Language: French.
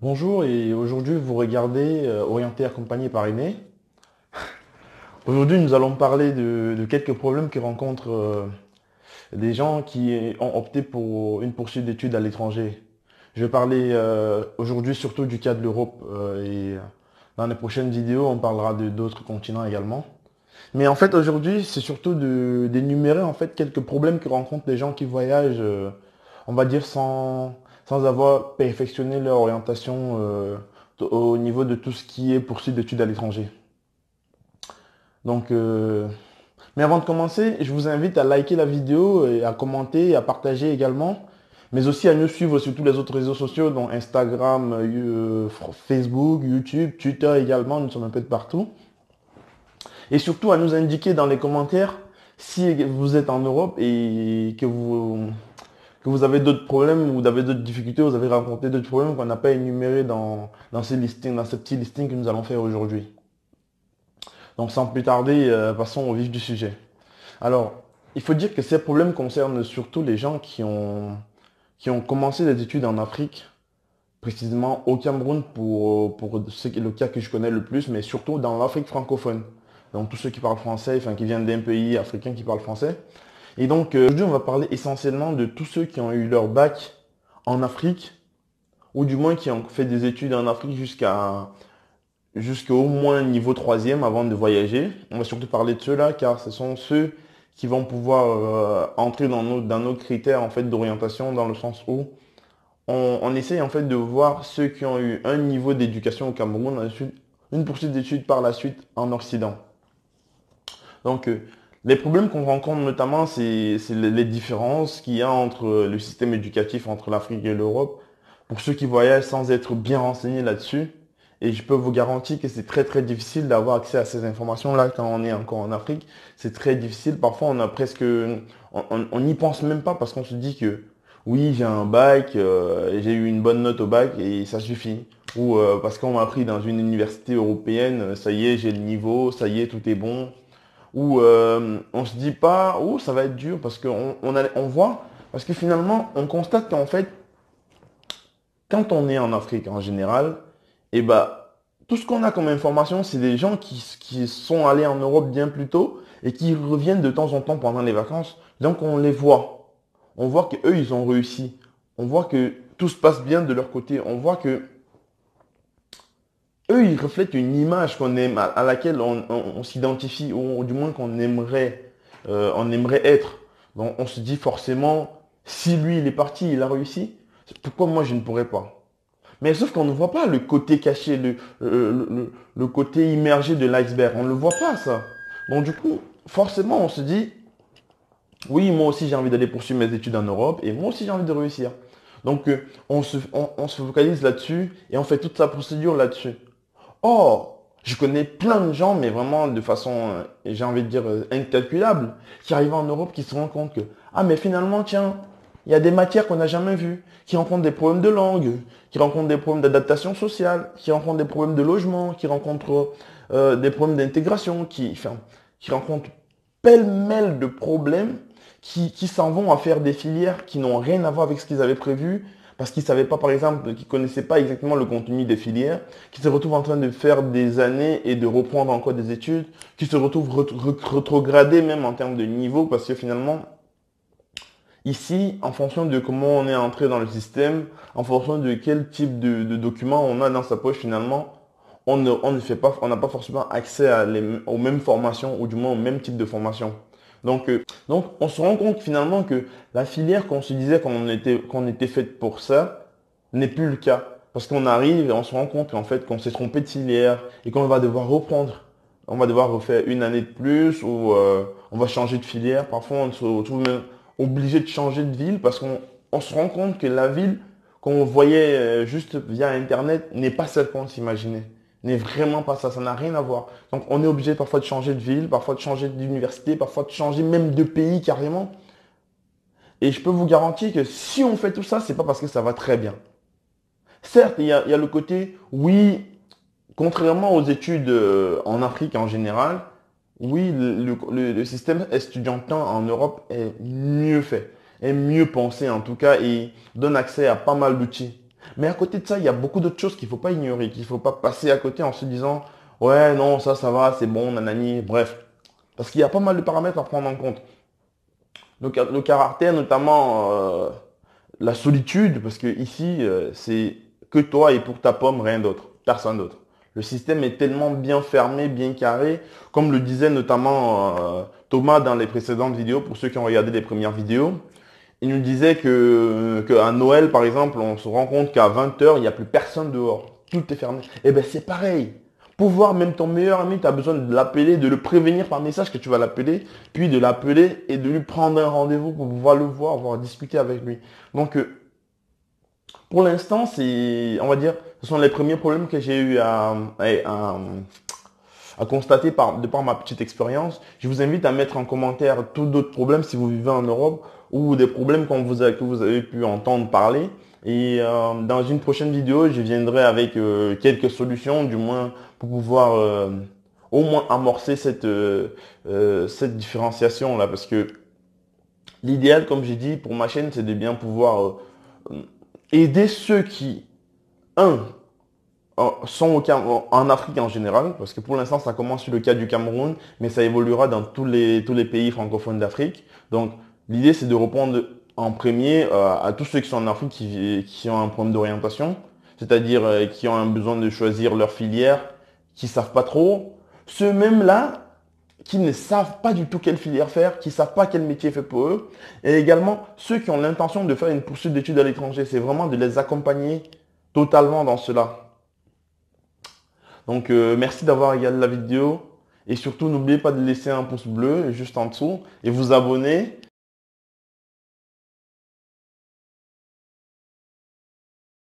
Bonjour et aujourd'hui vous regardez Orienté accompagné par Aîné. Aujourd'hui nous allons parler de quelques problèmes que rencontrent des gens qui ont opté pour une poursuite d'études à l'étranger. Je vais parler aujourd'hui surtout du cas de l'Europe et dans les prochaines vidéos on parlera de d'autres continents également. Mais en fait aujourd'hui c'est surtout d'énumérer en fait quelques problèmes que rencontrent les gens qui voyagent, on va dire sans avoir perfectionné leur orientation au niveau de tout ce qui est poursuite d'études à l'étranger. Donc, mais avant de commencer, je vous invite à liker la vidéo et à commenter et à partager également, mais aussi à nous suivre sur tous les autres réseaux sociaux, dont Instagram, Facebook, YouTube, Twitter également, nous sommes un peu de partout. Et surtout à nous indiquer dans les commentaires si vous êtes en Europe et que vous avez d'autres problèmes, vous avez d'autres difficultés, vous avez rencontré d'autres problèmes qu'on n'a pas énumérés dans ces listings, dans ce petit listing que nous allons faire aujourd'hui. Donc sans plus tarder, passons au vif du sujet. Alors, il faut dire que ces problèmes concernent surtout les gens qui ont commencé des études en Afrique, précisément au Cameroun pour le cas que je connais le plus, mais surtout dans l'Afrique francophone. Donc tous ceux qui parlent français, enfin qui viennent d'un pays africain qui parle français. Et donc aujourd'hui on va parler essentiellement de tous ceux qui ont eu leur bac en Afrique, ou du moins qui ont fait des études en Afrique jusqu'au moins niveau troisième avant de voyager. On va surtout parler de ceux-là car ce sont ceux qui vont pouvoir entrer dans nos critères en fait d'orientation, dans le sens où on essaye en fait de voir ceux qui ont eu un niveau d'éducation au Cameroun, ensuite une poursuite d'études par la suite en Occident. Donc, les problèmes qu'on rencontre notamment, c'est les différences qu'il y a entre le système éducatif entre l'Afrique et l'Europe. Pour ceux qui voyagent sans être bien renseignés là-dessus, et je peux vous garantir que c'est très très difficile d'avoir accès à ces informations-là quand on est encore en Afrique. C'est très difficile. Parfois, on a presque, on n'y pense même pas parce qu'on se dit que oui, j'ai un bac, j'ai eu une bonne note au bac et ça suffit. Ou parce qu'on m'a pris dans une université européenne, ça y est, j'ai le niveau, ça y est, tout est bon où on se dit pas, oh, ça va être dur parce on voit, parce que finalement, on constate qu'en fait, quand on est en Afrique en général, et bah, tout ce qu'on a comme information, c'est des gens qui sont allés en Europe bien plus tôt et qui reviennent de temps en temps pendant les vacances. Donc, on les voit. On voit qu'eux, ils ont réussi. On voit que tout se passe bien de leur côté. On voit que eux, ils reflètent une image qu'on aime, à laquelle on s'identifie, ou du moins on aimerait être. Donc on se dit forcément, si lui il est parti, il a réussi, pourquoi moi je ne pourrais pas? Mais sauf qu'on ne voit pas le côté caché, le côté immergé de l'iceberg. On ne le voit pas ça. Donc du coup, forcément on se dit, oui, moi aussi j'ai envie d'aller poursuivre mes études en Europe, et moi aussi j'ai envie de réussir. Donc on se focalise là-dessus, et on fait toute sa procédure là-dessus. Or, je connais plein de gens, mais vraiment de façon, j'ai envie de dire, incalculable, qui arrivent en Europe, qui se rendent compte que, ah, mais finalement, tiens, il y a des matières qu'on n'a jamais vues, qui rencontrent des problèmes de langue, qui rencontrent des problèmes d'adaptation sociale, qui rencontrent des problèmes de logement, qui rencontrent des problèmes d'intégration, qui rencontrent pêle-mêle de problèmes, qui s'en vont à faire des filières qui n'ont rien à voir avec ce qu'ils avaient prévu, parce qu'ils ne savaient pas, par exemple, qu'ils ne connaissaient pas exactement le contenu des filières, qui se retrouvent en train de faire des années et de reprendre encore des études, qui se retrouvent rétrogradés même en termes de niveau, parce que finalement, ici, en fonction de comment on est entré dans le système, en fonction de quel type de document on a dans sa poche finalement, on ne fait pas, on n'a pas forcément accès aux mêmes formations, ou du moins au même type de formation. Donc, on se rend compte finalement que la filière qu'on se disait qu'on était faite pour ça n'est plus le cas. Parce qu'on arrive et on se rend compte qu'en fait, qu'on s'est trompé de filière et qu'on va devoir reprendre. On va devoir refaire une année de plus ou on va changer de filière. Parfois, on se retrouve même obligé de changer de ville parce qu'on se rend compte que la ville qu'on voyait juste via Internet n'est pas celle qu'on s'imaginait. N'est vraiment pas ça, ça n'a rien à voir. Donc on est obligé parfois de changer de ville, parfois de changer d'université, parfois de changer même de pays carrément. Et je peux vous garantir que si on fait tout ça, c'est pas parce que ça va très bien. Certes, il y a le côté, oui, contrairement aux études en Afrique en général, oui, le système estudiantin en Europe est mieux fait. est mieux pensé en tout cas et donne accès à pas mal d'outils. Mais à côté de ça, il y a beaucoup d'autres choses qu'il ne faut pas ignorer, qu'il ne faut pas passer à côté en se disant, ouais, non, ça va, c'est bon, nanani, bref. Parce qu'il y a pas mal de paramètres à prendre en compte. Le caractère, notamment la solitude, parce que ici, c'est que toi et pour ta pomme, rien d'autre, personne d'autre. Le système est tellement bien fermé, bien carré, comme le disait notamment Thomas dans les précédentes vidéos, pour ceux qui ont regardé les premières vidéos. Il nous disait qu'à Noël, par exemple, on se rend compte qu'à 20 heures, il n'y a plus personne dehors. Tout est fermé. Eh bien, c'est pareil. Pour voir même ton meilleur ami, tu as besoin de l'appeler, de le prévenir par message que tu vas l'appeler, puis de l'appeler et de lui prendre un rendez-vous pour pouvoir le voir, pouvoir discuter avec lui. Donc, pour l'instant, on va dire, ce sont les premiers problèmes que j'ai eu à constater de par ma petite expérience. Je vous invite à mettre en commentaire tous d'autres problèmes si vous vivez en Europe ou des problèmes que vous avez pu entendre parler. Et dans une prochaine vidéo, je viendrai avec quelques solutions, du moins pour pouvoir au moins amorcer cette différenciation-là. Parce que l'idéal, comme j'ai dit, pour ma chaîne, c'est de bien pouvoir aider ceux qui, un, sont en Afrique en général, parce que pour l'instant, ça commence sur le cas du Cameroun, mais ça évoluera dans tous les pays francophones d'Afrique. Donc, l'idée, c'est de répondre en premier à tous ceux qui sont en Afrique qui ont un problème d'orientation, c'est-à-dire qui ont un besoin de choisir leur filière, qui savent pas trop. Ceux mêmes-là, qui ne savent pas du tout quelle filière faire, qui ne savent pas quel métier est fait pour eux, et également ceux qui ont l'intention de faire une poursuite d'études à l'étranger. C'est vraiment de les accompagner totalement dans cela. Donc, merci d'avoir regardé la vidéo. Et surtout, n'oubliez pas de laisser un pouce bleu juste en dessous et vous abonner